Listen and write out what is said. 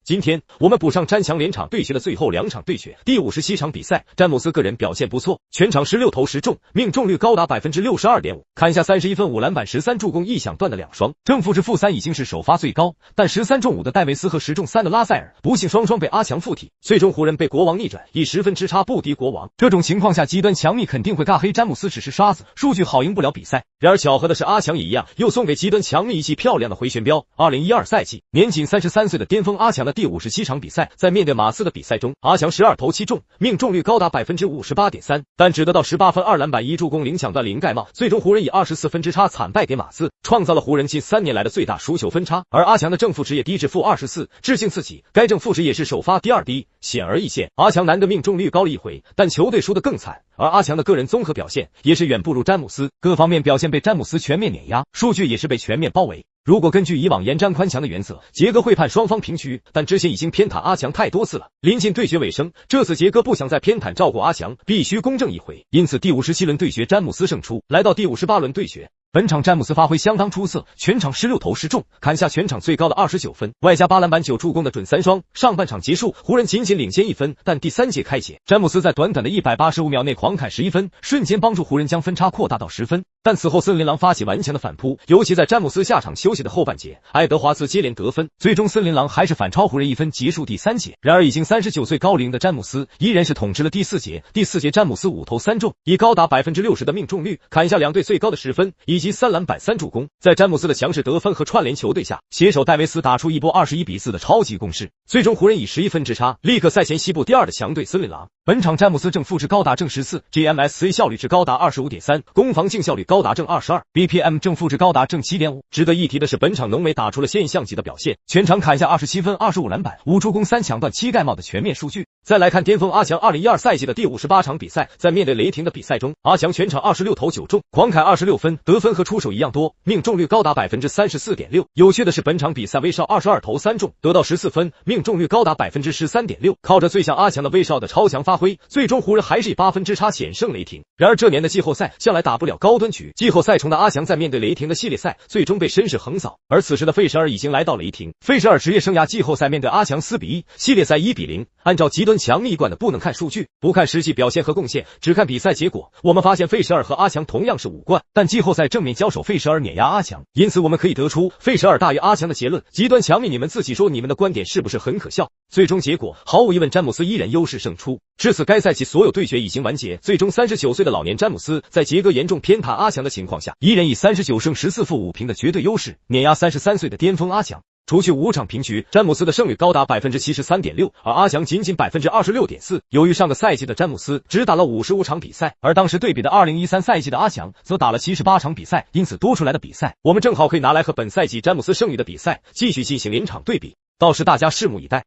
今天我们补上詹强连场对决的最后2场对决。第57场比赛，詹姆斯个人表现不错，全场16投10中，命中率高达 62.5%。砍下31分5篮板13助攻一响断的2双，正负值-3已经是首发最高，但13中5的戴维斯和10中3的拉塞尔不幸双双被阿强附体，最终湖人被国王逆转，以10分之差不敌国王。这种情况下，极端强力肯定会尬黑詹姆斯只是刷子，数据好赢不了比赛。然而巧合的是，阿强也一样，又送给极端强力一记漂亮的回旋镖。2012赛季，年仅33岁的巅峰阿强的第57场比赛，在面对马刺的比赛中，阿强12投7中，命中率高达 58.3%， 但只得到18分2篮板1助攻0抢断0盖帽，最终湖人以24分之差惨败给马刺，创造了湖人近3年来的最大输球分差。而阿强的正负值也低至-24，致敬自己，该正负值也是首发第2低。显而易见，阿强难得命中率高了一回，但球队输得更惨。而阿强的个人综合表现也是远不如詹姆斯，各方面表现被詹姆斯全面碾压，数据也是被全面包围。如果根据以往严詹宽强的原则，杰哥会判双方平局，但之前已经偏袒阿强太多次了。临近对决尾声，这次杰哥不想再偏袒照顾阿强，必须公正一回，因此第57轮对决詹姆斯胜出。来到第58轮对决，本场詹姆斯发挥相当出色，全场16投10中，砍下全场最高的29分，外加8篮板9助攻的准3双。上半场结束，湖人仅仅领先1分，但第3节开解，詹姆斯在短短的185秒内狂砍11分，瞬间帮助湖人将分差扩大到10分。但此后森林狼发起顽强的反扑，尤其在詹姆斯下场休息的后半节，爱德华兹接连得分，最终森林狼还是反超湖人1分结束第3节。然而已经39岁高龄的詹姆斯依然是统治了第4节。第4节詹姆斯5投3中，以高达 60% 的命中率砍下两队最高的10分，以及3篮板3助攻。在詹姆斯的强势得分和串联球队下，携手戴维斯打出一波21-4的超级攻势，最终湖人以11分之差力克赛前西部第2的强队森林狼。本场詹姆斯正负值高达正14， GMSC 效率值高达 25.3， 攻防净效率高达正22， BPM 正负值高达正 7.5。 值得一提的是，本场浓眉打出了现象级的表现，全场砍下27分25篮板5助攻3抢断7盖帽的全面数据。再来看巅峰阿强2012赛季的第58场比赛，在面对雷霆的比赛中，阿强全场26投9中，狂砍26分，得分和出手一样多，命中率高达 34.6%。 有趣的是，本场比赛威少22投3中，得到14分，命中率高达 13.6%。 靠着最像阿强的威少的超强发挥，最终湖人还是以8分之差险胜雷霆。然而这年的季后赛向来打不了高端局，季后赛中的阿强在面对雷霆的系列赛最终被绅士横扫。而此时的费舍尔已经来到雷霆，费舍尔职业生涯季后赛面对阿强4-1，系列赛1-0。按照极端强力一贯的不能看数据，不看实际表现和贡献，只看比赛结果，我们发现费舍尔和阿强同样是5冠，但季后赛正面交手费舍尔碾压阿强，因此我们可以得出费舍尔大于阿强的结论。极端强力，你们自己说你们的观点是不是很可笑？最终结果毫无疑问，詹姆斯依然优势胜出。至此该赛季所有对决已经完结，最终39岁的老年詹姆斯在杰哥严重偏袒阿强的情况下，依然以39胜14负5平的绝对优势碾压33岁的巅峰阿强。除去5场平局，詹姆斯的胜率高达 73.6%， 而阿强仅仅 26.4%。 由于上个赛季的詹姆斯只打了55场比赛，而当时对比的2013赛季的阿强则打了78场比赛，因此多出来的比赛我们正好可以拿来和本赛季詹姆斯剩余的比赛继续进行临场对比，到时大家拭目以待。